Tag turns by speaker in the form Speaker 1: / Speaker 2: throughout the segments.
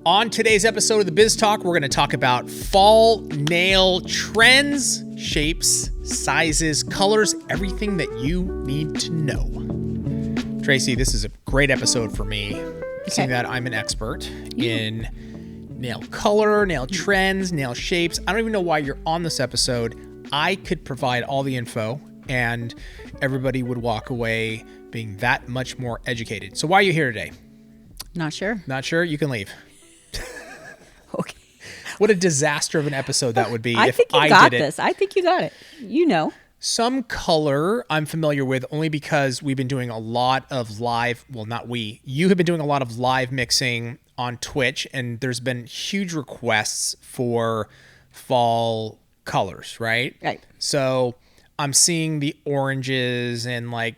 Speaker 1: On today's episode of the Biz Talk, we're going to talk about fall nail trends, shapes, sizes, colors, everything that you need to know. Tracey, this is a great episode for me, seeing that I'm an expert in nail color, nail trends, nail shapes. I don't even know why you're on this episode. I could provide all the info and everybody would walk away being that much more educated. So why are you here today?
Speaker 2: Not sure.
Speaker 1: Not sure? You can leave.
Speaker 2: Okay.
Speaker 1: What a disaster of an episode that would be
Speaker 2: I
Speaker 1: if
Speaker 2: think you
Speaker 1: I
Speaker 2: got
Speaker 1: did it.
Speaker 2: this. I think you got it. You know.
Speaker 1: Some color I'm familiar with only because we've been doing a lot of live, well, not we, you have been doing a lot of live mixing on Twitch, and there's been huge requests for fall colors, right?
Speaker 2: Right.
Speaker 1: So I'm seeing the oranges and like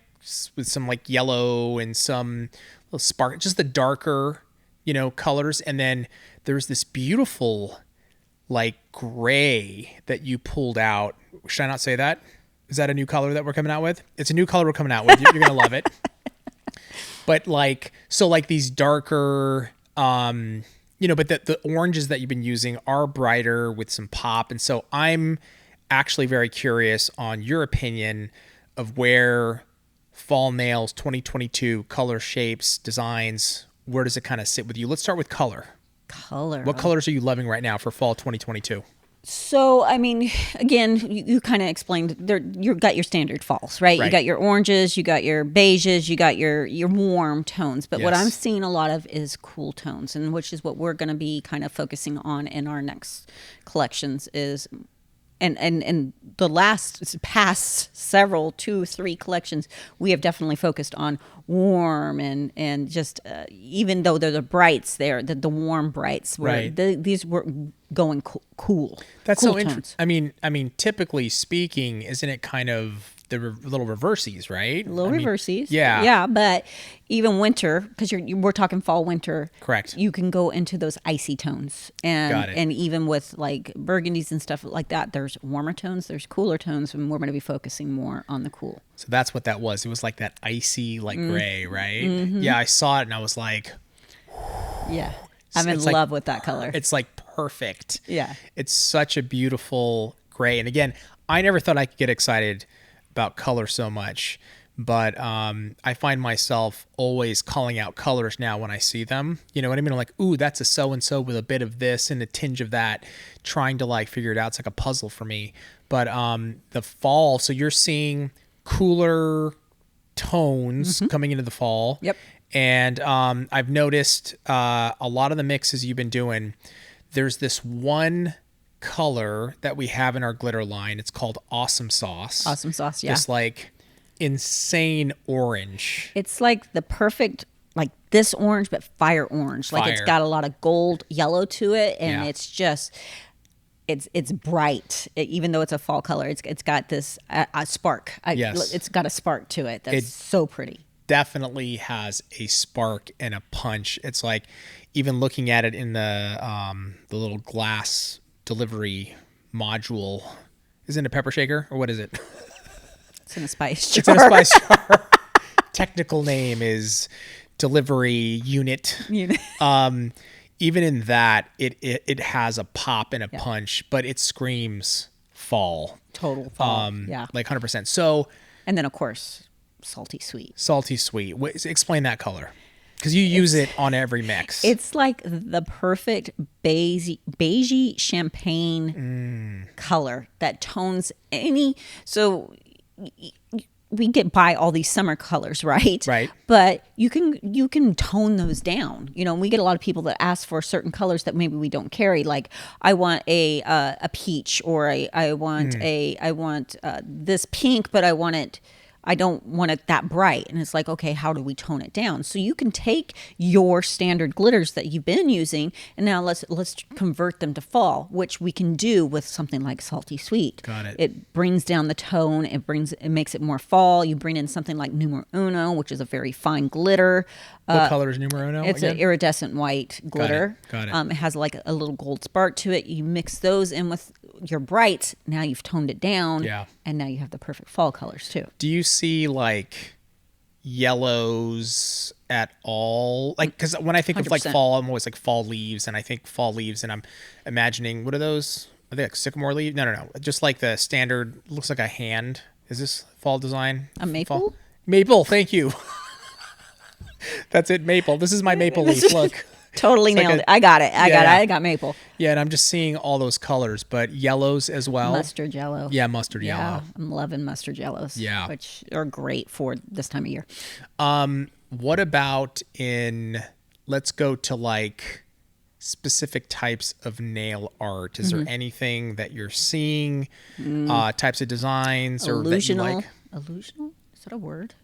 Speaker 1: with some like yellow and some little spark, just the darker, colors. And then there's this beautiful like gray that you pulled out. Should I not say that? Is that a new color that we're coming out with? It's a new color we're coming out with. You're going to love it. But like these darker, but the oranges that you've been using are brighter with some pop. And so I'm actually very curious on your opinion of where fall nails 2022 color, shapes, designs, where does it kind of sit with you? Let's start with color.
Speaker 2: Color.
Speaker 1: What colors are you loving right now for fall 2022?
Speaker 2: So, I mean, again, you kind of explained you got your standard falls, right? You got your oranges, you got your beiges, you got your warm tones. But what I'm seeing a lot of is cool tones, and which is what we're going to be kind of focusing on in our next collections is. And the past several 2-3 collections, we have definitely focused on warm and just even though they're the brights, the warm brights. These were going cool.
Speaker 1: That's
Speaker 2: cool
Speaker 1: so interesting. I mean, typically speaking, isn't it kind of the little reversies, right?
Speaker 2: Reversies.
Speaker 1: Yeah.
Speaker 2: Yeah, but even winter, because we're talking fall, winter.
Speaker 1: Correct.
Speaker 2: You can go into those icy tones. And even with like burgundies and stuff like that, there's warmer tones, there's cooler tones, and we're going to be focusing more on the cool.
Speaker 1: So that's what that was. It was like that icy, like gray, right? Mm-hmm. Yeah, I saw it and I was like...
Speaker 2: Yeah. I'm in love with that color.
Speaker 1: It's like perfect.
Speaker 2: Yeah.
Speaker 1: It's such a beautiful gray. And again, I never thought I could get excited about color so much, but I find myself always calling out colors now when I see them. You know what I mean? I'm like, ooh, that's a so-and-so with a bit of this and a tinge of that, trying to like figure it out. It's like a puzzle for me. But the fall, so you're seeing cooler tones coming into the fall.
Speaker 2: Yep.
Speaker 1: And I've noticed a lot of the mixes you've been doing, there's this one color that we have in our glitter line. It's called Awesome Sauce.
Speaker 2: Awesome Sauce, yeah.
Speaker 1: Just like insane orange.
Speaker 2: It's like the perfect, like this orange, but fire orange. Like it's got a lot of gold yellow to it, and it's just, it's bright. Even though it's a fall color, it's got this a spark. It's got a spark to it that's so pretty.
Speaker 1: Definitely has a spark and a punch. It's like even looking at it in the little glass delivery module. Isn't it a pepper shaker or what is it?
Speaker 2: It's in a spice jar.
Speaker 1: It's in a spice jar. Technical name is delivery unit. Even in that, it has a pop and a punch, but it screams fall.
Speaker 2: Total fall.
Speaker 1: Like 100%. So,
Speaker 2: and then of course, salty sweet.
Speaker 1: Salty sweet. Explain that color. Because you use it on every mix.
Speaker 2: It's like the perfect beigey champagne color that tones any. So we get by all these summer colors, right?
Speaker 1: Right.
Speaker 2: But you can tone those down. We get a lot of people that ask for certain colors that maybe we don't carry. Like I want a peach, or I want this pink, but I don't want it that bright. And it's like, okay, how do we tone it down? So you can take your standard glitters that you've been using, and now let's convert them to fall, which we can do with something like Salty Sweet.
Speaker 1: Got it.
Speaker 2: It brings down the tone. It makes it more fall. You bring in something like Numero Uno, which is a very fine glitter.
Speaker 1: What color is Numero Uno?
Speaker 2: It's an iridescent white glitter.
Speaker 1: Got it.
Speaker 2: It has like a little gold spark to it. You mix those in with your brights. Now you've toned it down.
Speaker 1: Yeah.
Speaker 2: And now you have the perfect fall colors too.
Speaker 1: Do you see like yellows at all? Like, because when I think of like
Speaker 2: 100%.
Speaker 1: fall, I'm always like fall leaves, and I think fall leaves, and I'm imagining, what are those? Are they like sycamore leaves? No, no, no. Just like the standard, looks like a hand. Is this fall design?
Speaker 2: A maple?
Speaker 1: Fall? Maple, thank you. That's it, maple. This is my maple leaf. Look.
Speaker 2: Totally
Speaker 1: It's like
Speaker 2: nailed it. I got it. I got maple.
Speaker 1: Yeah, and I'm just seeing all those colors, but yellows as well.
Speaker 2: Mustard yellow.
Speaker 1: Yeah, mustard yellow.
Speaker 2: I'm loving mustard yellows.
Speaker 1: Yeah.
Speaker 2: Which are great for this time of year.
Speaker 1: What about let's go to like specific types of nail art. Is there anything that you're seeing, types of designs or that you like?
Speaker 2: Illusional? Is that a word?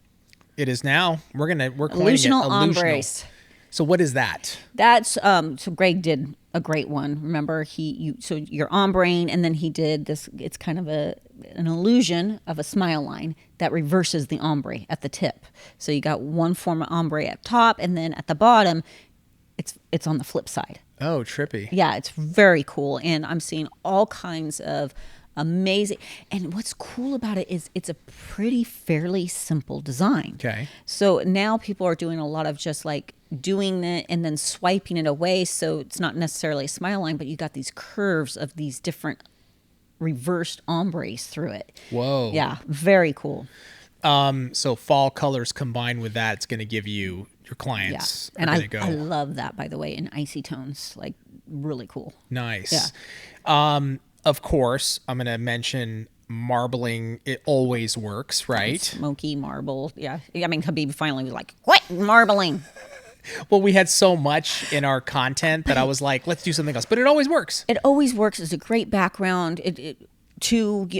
Speaker 1: It is now. We're coining it.
Speaker 2: Illusional
Speaker 1: Illusional.
Speaker 2: ombres.
Speaker 1: So what is that?
Speaker 2: That's so Greg did a great one. Remember so you're ombre-ing, and then he did this. It's kind of an illusion of a smile line that reverses the ombre at the tip. So you got one form of ombre at top, and then at the bottom, it's on the flip side.
Speaker 1: Oh, trippy.
Speaker 2: Yeah, it's very cool, and I'm seeing all kinds of amazing. And what's cool about it is it's a pretty fairly simple design.
Speaker 1: Okay.
Speaker 2: So now people are doing a lot of just like doing it and then swiping it away, so it's not necessarily a smile line, but you got these curves of these different reversed ombres through it.
Speaker 1: Whoa.
Speaker 2: Yeah, very cool.
Speaker 1: So fall colors combined with that, it's going to give you your clients.
Speaker 2: Yeah, and
Speaker 1: I
Speaker 2: love that, by the way, in icy tones, like really cool.
Speaker 1: Nice. Yeah. Of course, I'm going to mention marbling. It always works, right?
Speaker 2: Smoky marble. Yeah. I mean, Habib finally was like, quit marbling.
Speaker 1: Well, we had so much in our content that I was like, let's do something else. But it always works.
Speaker 2: It always works. It's a great background. I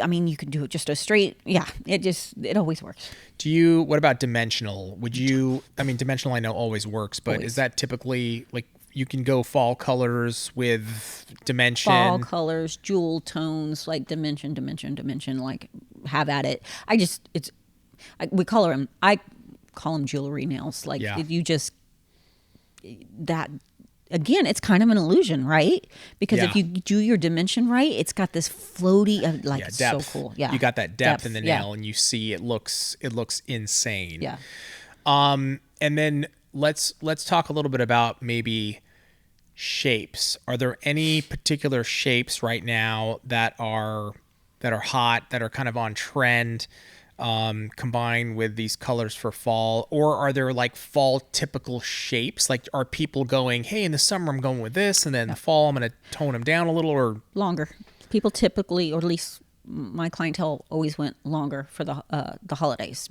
Speaker 2: mean, you can do it just a straight. Yeah. It always works.
Speaker 1: What about dimensional? Dimensional I know always works, but always. Is that typically like, you can go fall colors with dimension.
Speaker 2: Fall colors, jewel tones, like dimension, like have at it. I call them jewelry nails. Like that, again, it's kind of an illusion, right? Because if you do your dimension right, it's got this floaty, it's
Speaker 1: depth.
Speaker 2: so cool. Yeah.
Speaker 1: You got that depth in the nail and you see it looks insane.
Speaker 2: Yeah.
Speaker 1: And then let's talk a little bit about maybe shapes. Are there any particular shapes right now that are hot, that are kind of on trend, combined with these colors for fall? Or are there like fall typical shapes? Like, are people going, hey, in the summer I'm going with this, and then the fall I'm going to tone them down a little, or
Speaker 2: longer? People typically, or at least my clientele, always went longer for the holidays.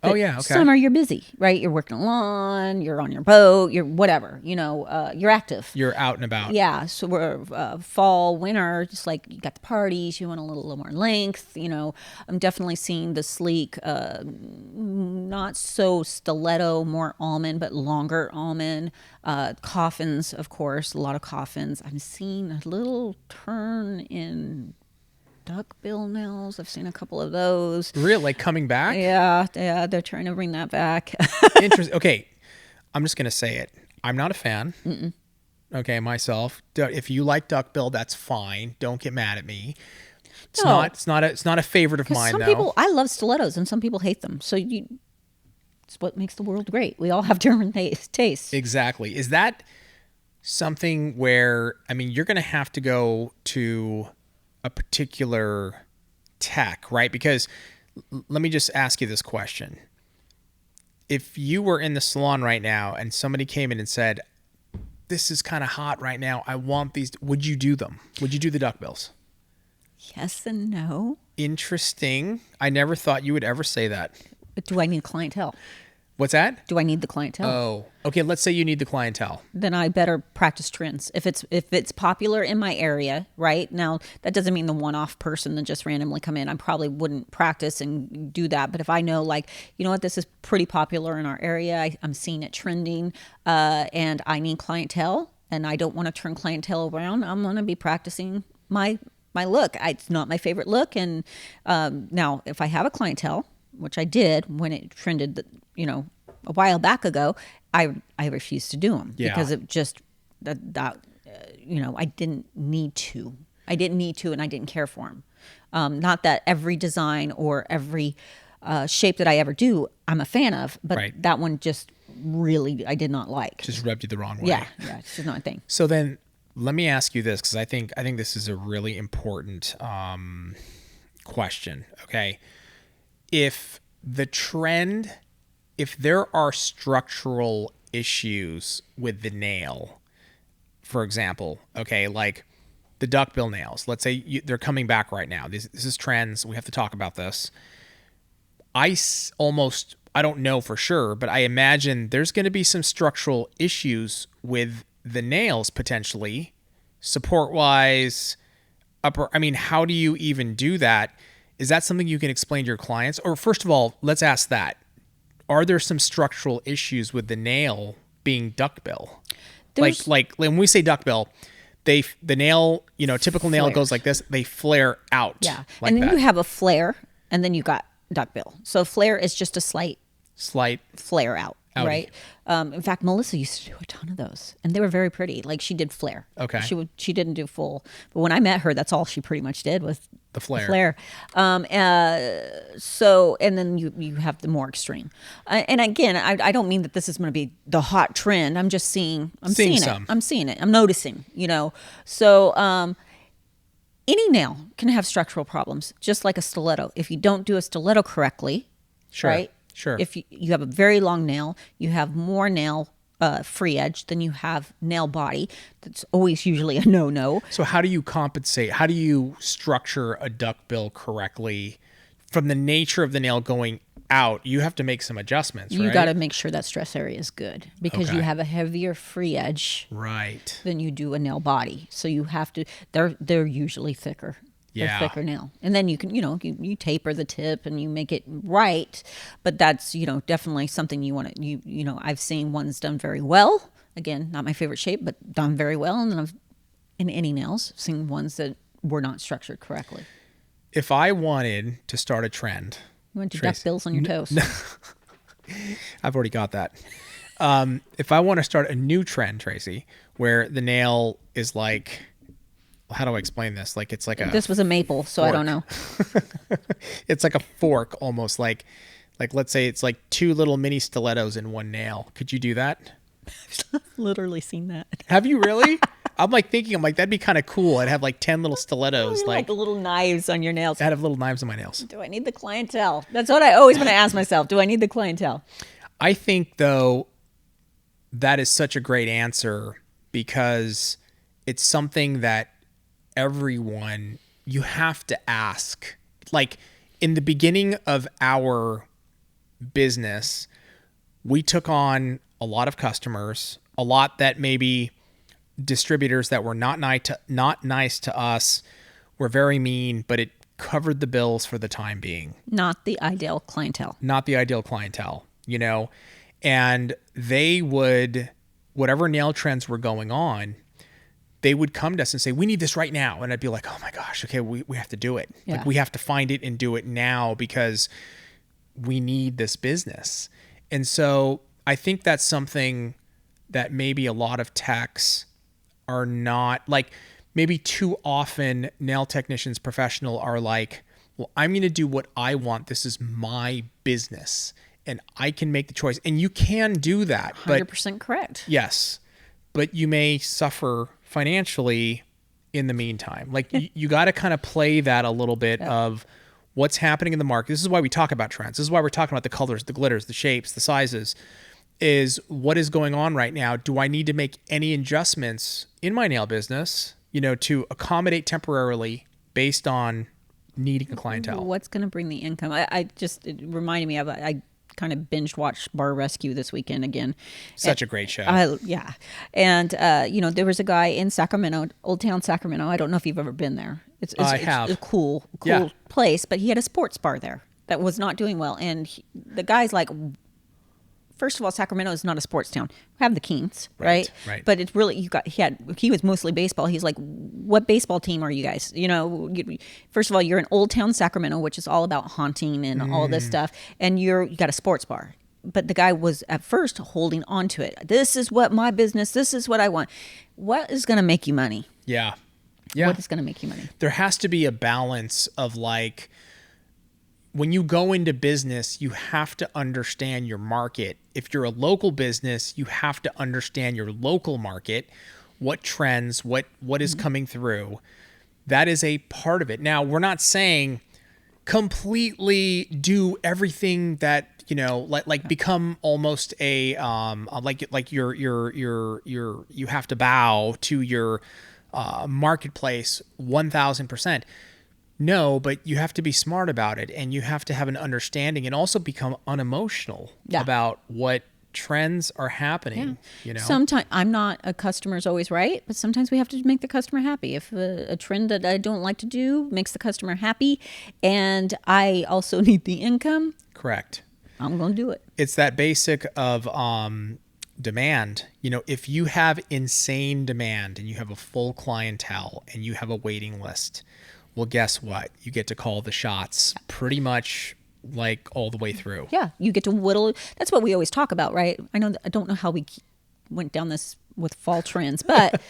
Speaker 1: Oh yeah, okay.
Speaker 2: Summer you're busy, right? You're working a lawn, you're on your boat, you're whatever, you're active.
Speaker 1: You're out and about.
Speaker 2: Yeah, so we're fall, winter, just like you got the parties, you want a little more length. I'm definitely seeing the sleek, not so stiletto, more almond, but longer almond. Coffins, of course, a lot of coffins. I'm seeing a little turn in duckbill nails. I've seen a couple of those.
Speaker 1: Really? Like coming back?
Speaker 2: Yeah, they're trying to bring that back.
Speaker 1: Interesting. Okay, I'm just going to say it. I'm not a fan. Mm-mm. Okay, myself. If you like duckbill, that's fine. Don't get mad at me. It's not a favorite of mine, though.
Speaker 2: I love stilettos, and some people hate them. So it's what makes the world great. We all have different tastes.
Speaker 1: Exactly. Is that something where, you're going to have to go to a particular tech, right? Because let me just ask you this question. If you were in the salon right now and somebody came in and said, this is kind of hot right now, I want these, would you do them? Would you do the duckbills?
Speaker 2: Yes and no.
Speaker 1: Interesting. I never thought you would ever say that.
Speaker 2: But do I need clientele?
Speaker 1: What's that?
Speaker 2: Do I need the clientele?
Speaker 1: Oh, okay. Let's say you need the clientele.
Speaker 2: Then I better practice trends. If it's popular in my area, right? Now, that doesn't mean the one-off person that just randomly come in. I probably wouldn't practice and do that. But if I know, like, you know what, this is pretty popular in our area, I'm seeing it trending, and I need clientele, and I don't want to turn clientele around, I'm going to be practicing my look. It's not my favorite look. And now, if I have a clientele, which I did when it trended, a while back ago, I refused to do them because it just that I didn't need to. And I didn't care for them. Not that every design or every shape that I ever do, I'm a fan of. But
Speaker 1: Right.
Speaker 2: that one just really, I did not like.
Speaker 1: Just rubbed you the wrong way.
Speaker 2: Yeah, it's just not a thing.
Speaker 1: So then let me ask you this, because I think this is a really important question. Okay. If there are structural issues with the nail, for example, okay, like the duckbill nails, let's say they're coming back right now. This is trends. We have to talk about this. I don't know for sure, but I imagine there's going to be some structural issues with the nails potentially, support-wise, how do you even do that? Is that something you can explain to your clients? Or first of all, let's ask that. Are there some structural issues with the nail being duckbill? Like when we say duckbill, the nail, typical nail goes like this. They flare out.
Speaker 2: Yeah.
Speaker 1: Like
Speaker 2: and then
Speaker 1: that.
Speaker 2: you have a flare, and then you got duckbill. So flare is just a slight flare out.
Speaker 1: Outie.
Speaker 2: Right. In fact, Melissa used to do a ton of those, and they were very pretty. Like she did flare.
Speaker 1: Okay.
Speaker 2: She didn't do full, but when I met her, that's all she pretty much did was
Speaker 1: the flare.
Speaker 2: So and then you have the more extreme. And again, I don't mean that this is going to be the hot trend. I'm just seeing. I'm seeing it. I'm seeing it. I'm noticing. So. Any nail can have structural problems, just like a stiletto. If you don't do a stiletto correctly,
Speaker 1: sure.
Speaker 2: Right?
Speaker 1: Sure.
Speaker 2: If you have a very long nail, you have more nail free edge than you have nail body. That's always usually a no-no.
Speaker 1: So how do you compensate? How do you structure a duckbill correctly from the nature of the nail going out? You have to make some adjustments, right?
Speaker 2: You got to make sure that stress area is good because
Speaker 1: Okay.
Speaker 2: you have a heavier free edge
Speaker 1: right.
Speaker 2: than you do a nail body. So you have to, they're usually thicker.
Speaker 1: Yeah.
Speaker 2: They're thicker nail. And then you can, you taper the tip and you make it right. But that's, definitely something you want to, I've seen ones done very well. Again, not my favorite shape, but done very well. And then I've, in any nails, seen ones that were not structured correctly.
Speaker 1: If I wanted to start a trend,
Speaker 2: You want to duck bills on your toes.
Speaker 1: I've already got that. If I want to start a new trend, Tracey, where the nail is like, how do I explain this? Like it's like
Speaker 2: This was a maple, so
Speaker 1: fork.
Speaker 2: I don't know.
Speaker 1: It's like a fork almost, like let's say it's like two little mini stilettos in one nail. Could you do that?
Speaker 2: I've literally seen that.
Speaker 1: Have you really? I'm like that'd be kind of cool. I'd have like 10 little stilettos,
Speaker 2: Like the little knives on your nails.
Speaker 1: I'd have little knives on my nails.
Speaker 2: Do I need the clientele? That's what I always want to ask myself. Do I need the clientele?
Speaker 1: I think though that is such a great answer because it's something that everyone, you have to ask. Like in the beginning of our business, we took on a lot of customers, a lot that maybe distributors that were not nice to us, were very mean, but it covered the bills for the time being.
Speaker 2: Not the ideal clientele.
Speaker 1: And they would, whatever nail trends were going on, they would come to us and say, we need this right now. And I'd be like, oh my gosh, okay, we have to do it.
Speaker 2: Yeah.
Speaker 1: Like we have to find it and do it now because we need this business. And so I think that's something that maybe a lot of techs are not, like maybe too often nail technicians, professional are like, well, I'm going to do what I want. This is my business and I can make the choice. And you can do that.
Speaker 2: 100% correct.
Speaker 1: Yes. But you may suffer financially in the meantime. Like you got to kind of play that a little bit of what's happening in the market. This is why we talk about trends. This is why we're talking about the colors, the glitters, the shapes, the sizes, is what is going on right now. Do I need to make any adjustments in my nail business, to accommodate temporarily based on needing a clientele?
Speaker 2: What's going to bring the income? It reminded me of, I kind of binge watched Bar Rescue this weekend again.
Speaker 1: Such a great show.
Speaker 2: Yeah. And, there was a guy in Sacramento, Old Town Sacramento. I don't know if you've ever been there. It's a cool place, but he had a sports bar there that was not doing well. And the guy's like, first of all, Sacramento is not a sports town. We have the Kings, right?
Speaker 1: Right.
Speaker 2: But it's really, he was mostly baseball. He's like, what baseball team are you guys? First of all, you're in Old Town Sacramento, which is all about haunting and all this stuff. And you got a sports bar. But the guy was at first holding on to it. This is what my business, this is what I want. What is going to make you money?
Speaker 1: Yeah.
Speaker 2: What is going to make you money?
Speaker 1: There has to be a balance of like, when you go into business, you have to understand your market. If you're a local business, you have to understand your local market, what trends, what is coming through. That is a part of it. Now, we're not saying completely do everything that, like become almost a like you have to bow to your marketplace 1000%. No, but you have to be smart about it, and you have to have an understanding and also become unemotional about what trends are happening.
Speaker 2: Sometimes I'm not a customer's always right, but sometimes we have to make the customer happy. If a trend that I don't like to do makes the customer happy, and I also need the income,
Speaker 1: correct,
Speaker 2: I'm going to do it.
Speaker 1: It's that basic of demand. If you have insane demand and you have a full clientele and you have a waiting list, well, guess what? You get to call the shots pretty much like all the way through.
Speaker 2: Yeah, you get to whittle. That's what we always talk about, right? I don't know how we went down this with fall trends, but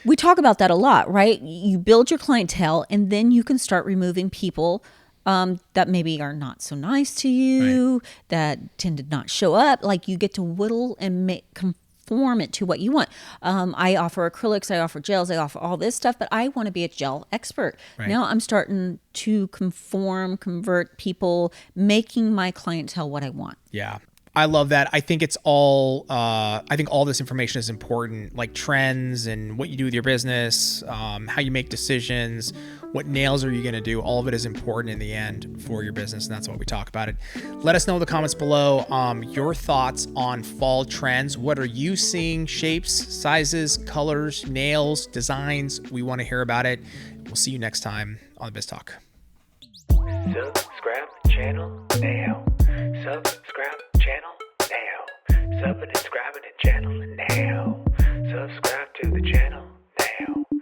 Speaker 2: we talk about that a lot, right? You build your clientele, and then you can start removing people that maybe are not so nice to you, right, that tend to not show up. Like, you get to whittle and conform it to what you want. I offer acrylics, I offer gels, I offer all this stuff, but I want to be a gel expert. Right. Now I'm starting to convert people, making my clientele what I want.
Speaker 1: Yeah. I love that. I think it's all, I think all this information is important, like trends and what you do with your business, how you make decisions, what nails are you going to do. All of it is important in the end for your business. And that's why we talk about it. Let us know in the comments below your thoughts on fall trends. What are you seeing? Shapes, sizes, colors, nails, designs. We want to hear about it. We'll see you next time on the Biz Talk.
Speaker 3: Subscribe to the channel now. Subscribe to the channel now.